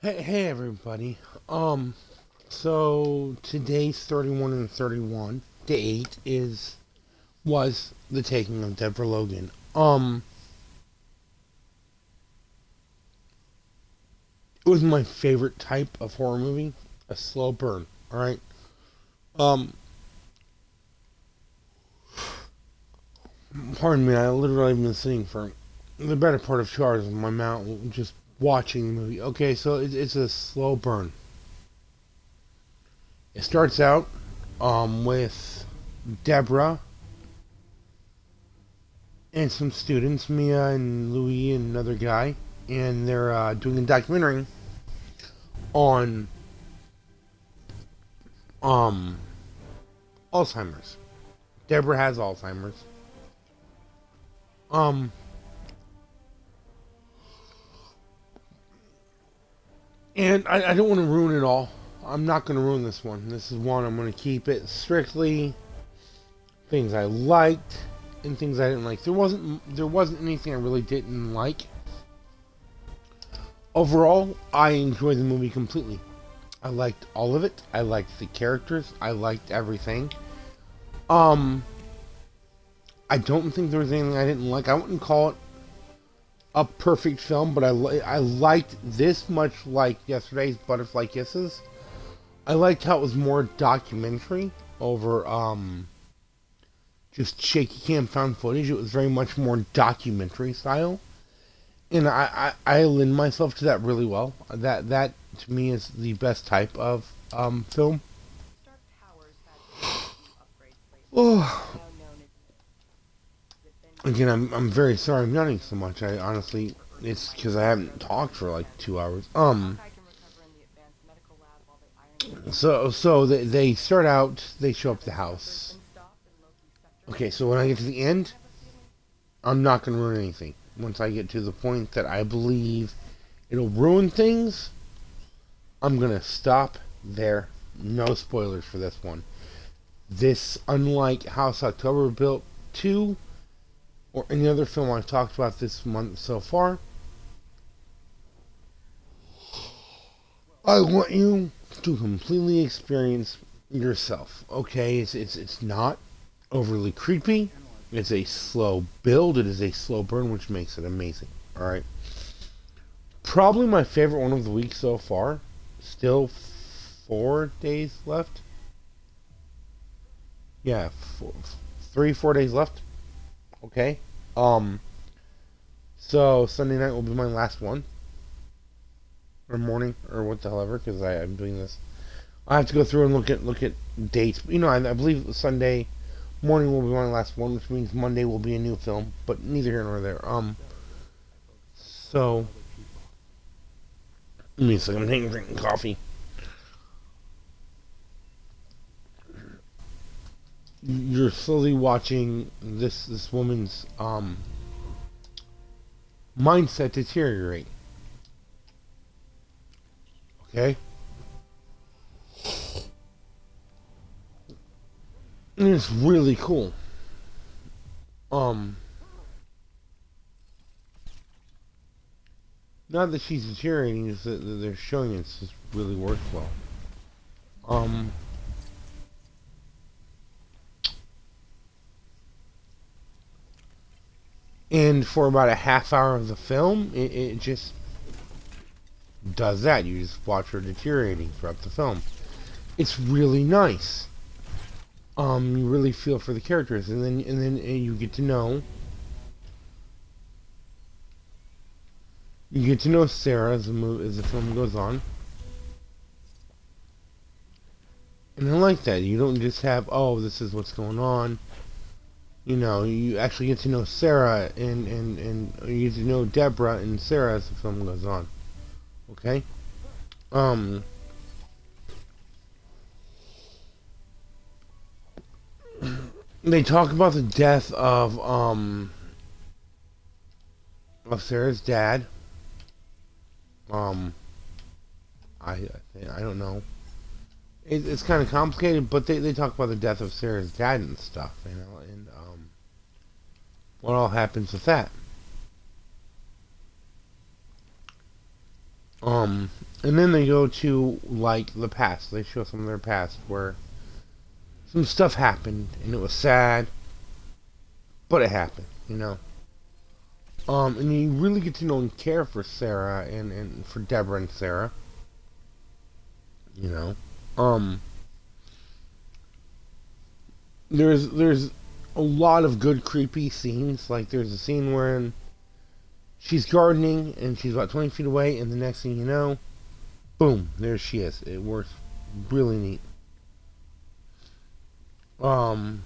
Hey everybody. So today's 31 and 31 date was the taking of Deborah Logan. It was my favorite type of horror movie, a slow burn. All right. Um, Pardon me. I literally have been sitting for the better part of 2 hours with my mouth just watching the movie. Okay, so it's a slow burn. It starts out with Deborah and some students, Mia and Louis and another guy, and they're doing a documentary on um Alzheimer's. Deborah has Alzheimer's. Um, and I don't want to ruin it all. I'm not going to ruin this one. This is one I'm going to keep it strictly things I liked and things I didn't like. There wasn't anything I really didn't like. Overall, I enjoyed the movie completely. I liked all of it. I liked the characters. I liked everything. Um, I don't think there was anything I didn't like. I wouldn't call it a perfect film, but I liked this much like yesterday's Butterfly Kisses. I liked how it was more documentary over just shaky cam found footage. It was very much more documentary style, and I lend myself to that really well. That to me is the best type of film. Oh, again, I'm very sorry I'm yawning so much. I honestly, it's because I haven't talked for like 2 hours. So they start out. They show up at the house. Okay, so when I get to the end, I'm not gonna ruin anything. Once I get to the point that I believe it'll ruin things, I'm gonna stop there. No spoilers for this one. This, unlike House October Built 2 or any other film I've talked about this month so far, I want you to completely experience yourself. Okay, it's not overly creepy. It's a slow build. It is a slow burn, which makes it amazing. All right, probably my favorite one of the week so far. Still 4 days left. Yeah, 4 days left. Okay. Um. So Sunday night will be my last one, or morning, or what the hell ever, because I'm doing this. I have to go through and look at dates. You know, I believe Sunday morning will be my last one, which means Monday will be a new film. But neither here nor there. So let me a second. I'm drinking coffee. You're slowly watching this woman's mindset deteriorate. Okay, and it's really cool. Um, Not that she's deteriorating, it's that they're showing it's just really worthwhile. Um, and for about a half hour of the film, it just does that. You just watch her deteriorating throughout the film. It's really nice. You really feel for the characters, and then you get to know Sarah as the film goes on, and I like that. You don't just have, oh, this is what's going on. You know, you actually get to know Sarah, and you get to know Deborah and Sarah as the film goes on. Okay. Um. They talk about the death of Sarah's dad. Um. I don't know. It's kind of complicated, but they talk about the death of Sarah's dad and stuff, and what all happens with that. And then they go to like the past. They show some of their past where some stuff happened and it was sad, but it happened, you know. And you really get to know and care for Sarah and for Deborah and Sarah, you know. Um, there's a lot of good creepy scenes. Like there's a scene where she's gardening and she's about 20 feet away, and the next thing you know, boom, there she is. It works really neat. Um,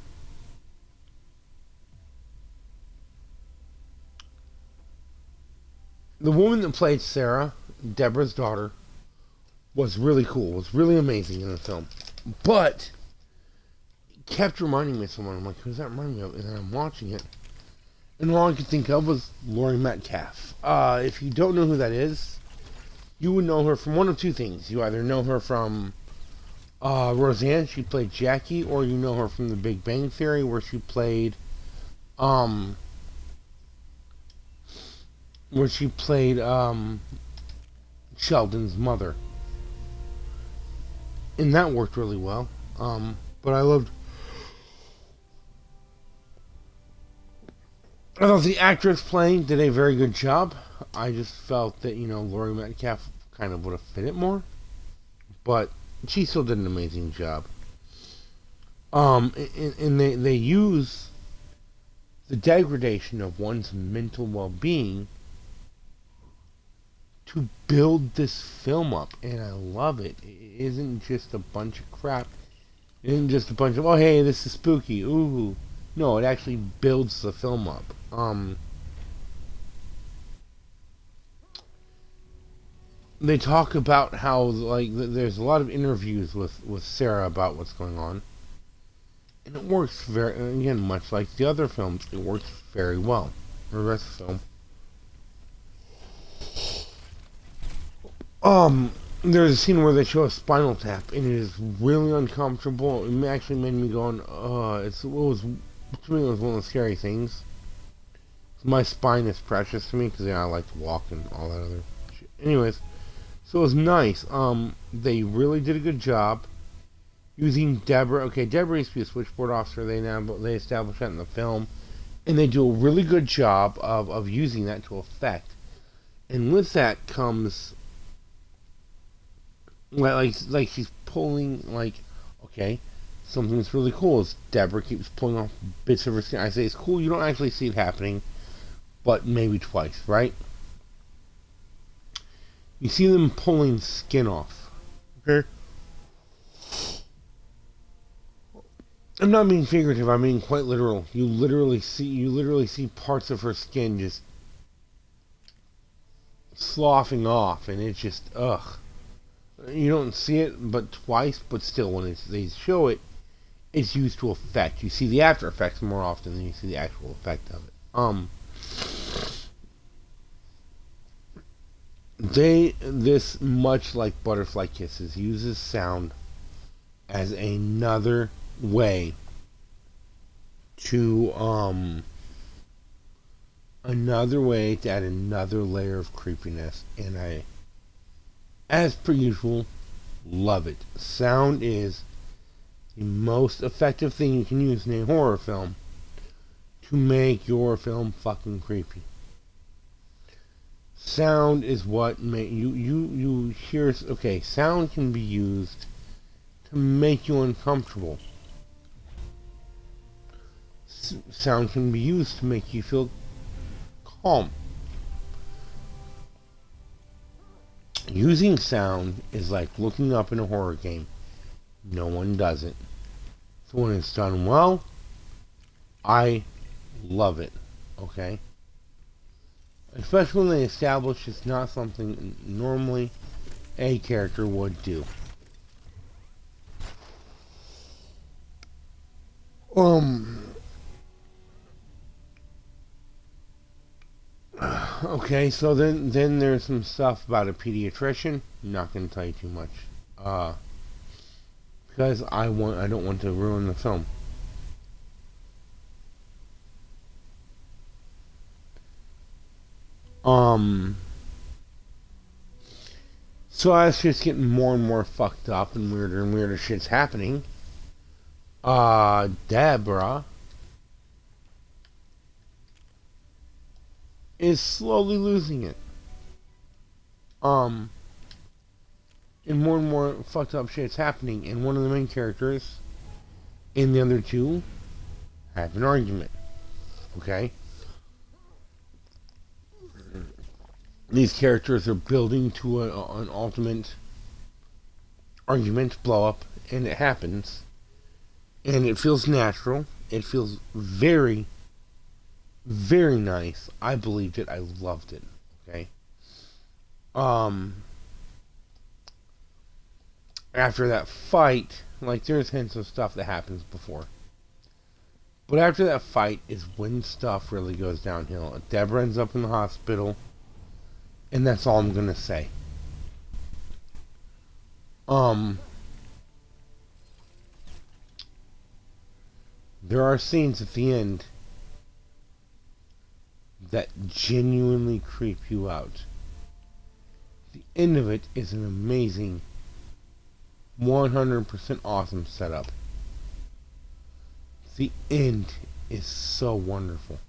the woman that played Sarah, Deborah's daughter, was really cool. Was really amazing in the film, but kept reminding me of someone. I'm like, who's that reminding me of? And then I'm watching it, and all I could think of was Laurie Metcalf. If you don't know who that is, you would know her from one of two things. You either know her from Roseanne, she played Jackie, or you know her from The Big Bang Theory, where she played, um, Sheldon's mother, and that worked really well. But I thought the actress playing did a very good job. I just felt that Laurie Metcalf kind of would have fit it more, but she still did an amazing job. And they use the degradation of one's mental well-being to build this film up, and I love it. It isn't just a bunch of crap. It isn't just a bunch of, oh hey, this is spooky, ooh. No, it actually builds the film up. They talk about how like there's a lot of interviews with Sarah about what's going on, and it works very, again, much like the other films. It works very well. The rest of the film. There's a scene where they show a Spinal Tap, and it is really uncomfortable. It actually made me go, it was to me, it was one of the scary things. My spine is precious to me because I like to walk and all that other shit. Anyways, so it was nice. They really did a good job using Deborah. Okay, Deborah used to be a switchboard officer. They established that in the film, and they do a really good job of using that to effect. And with that comes like she's pulling, like, okay, something that's really cool is Deborah keeps pulling off bits of her skin. I say it's cool. You don't actually see it happening, but maybe twice, right? You see them pulling skin off. Okay? I'm not being figurative, I'm being quite literal. You literally see parts of her skin just sloughing off, and it's just ugh. You don't see it but twice, but still when they show it, it's used to effect. You see the after effects more often than you see the actual effect of it. This, much like Butterfly Kisses, uses sound as way to another way to add another layer of creepiness, and I, as per usual, love it. Sound is the most effective thing you can use in a horror film to make your film fucking creepy. Sound is what make you hear. Okay, sound can be used to make you uncomfortable. Sound can be used to make you feel calm. Using sound is like looking up in a horror game. No one does it. So when it's done well, I love it. Okay? Especially when they establish it's not something normally a character would do. Okay, so then there's some stuff about a pediatrician. I'm not gonna tell you too much. Because I don't want to ruin the film. So as shit's getting more and more fucked up and weirder shit's happening, Deborah is slowly losing it. And more fucked up shit's happening, and one of the main characters and the other two have an argument. Okay? These characters are building to an ultimate argument, blow up, and it happens. And it feels natural. It feels very, very nice. I believed it. I loved it. Okay? After that fight, like, there's hints of stuff that happens before. But after that fight is when stuff really goes downhill. Deborah ends up in the hospital, and that's all I'm gonna say. There are scenes at the end that genuinely creep you out. The end of it is an amazing, 100% awesome setup. The end is so wonderful.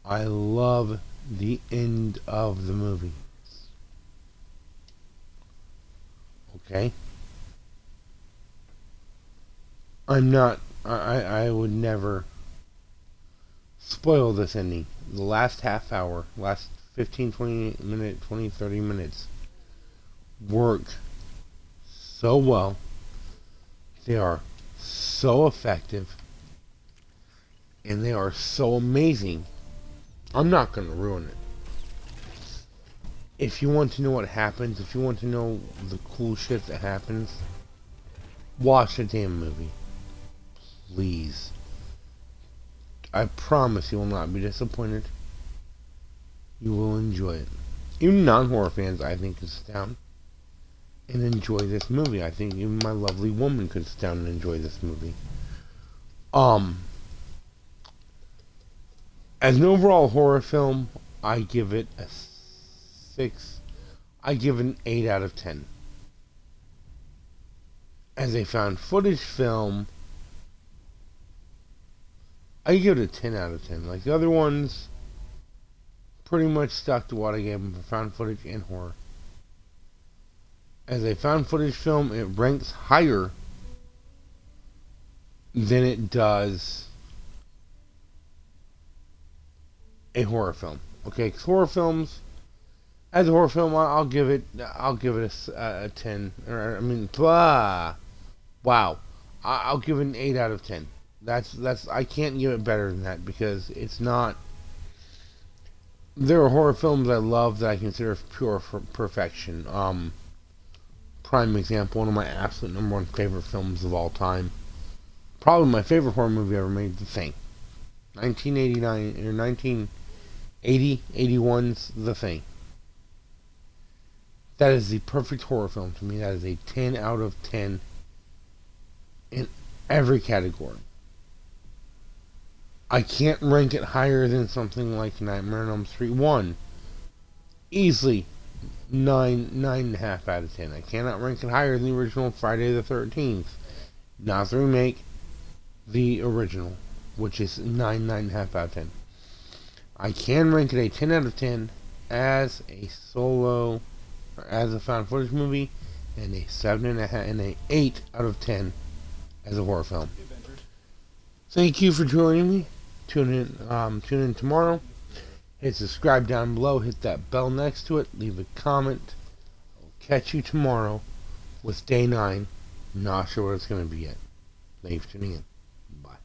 I love the end of the movie. Okay? I would never spoil this ending. The last half hour, last 15, 20 minutes, 20, 30 minutes work so well. They are so effective. And they are so amazing. I'm not going to ruin it. If you want to know what happens, if you want to know the cool shit that happens, watch the damn movie. Please. I promise you will not be disappointed. You will enjoy it. Even non-horror fans, I think, could sit down and enjoy this movie. I think even my lovely woman could sit down and enjoy this movie. As an overall horror film, I give it a 6. I give it an 8 out of 10. As a found footage film, I give it a 10 out of 10. Like the other ones, pretty much stuck to what I gave them for found footage and horror. As a found footage film, it ranks higher than it does a horror film. Okay, because horror films, as a horror film, I'll give it a 10. Or I mean, wow, I'll give it an 8 out of 10. That's I can't give it better than that because it's not. There are horror films I love that I consider pure perfection. Prime example, one of my absolute number one favorite films of all time. Probably my favorite horror movie ever made, The Thing. 1989 or 1980, 81's The Thing. That is the perfect horror film to me. That is a 10 out of 10 in every category. I can't rank it higher than something like Nightmare on Elm Street 1. Easily 9.5 out of 10. I cannot rank it higher than the original Friday the 13th. Not the remake, the original, which is 9.5 out of 10. I can rank it a 10 out of 10 as a solo, or as a found footage movie, and a 7.5 and a 8 out of 10 as a horror film. Thank you for joining me. Tune in tomorrow. Hit subscribe down below. Hit that bell next to it. Leave a comment. I'll catch you tomorrow with day 9. Not sure what it's going to be yet. Thanks for tuning in. Bye.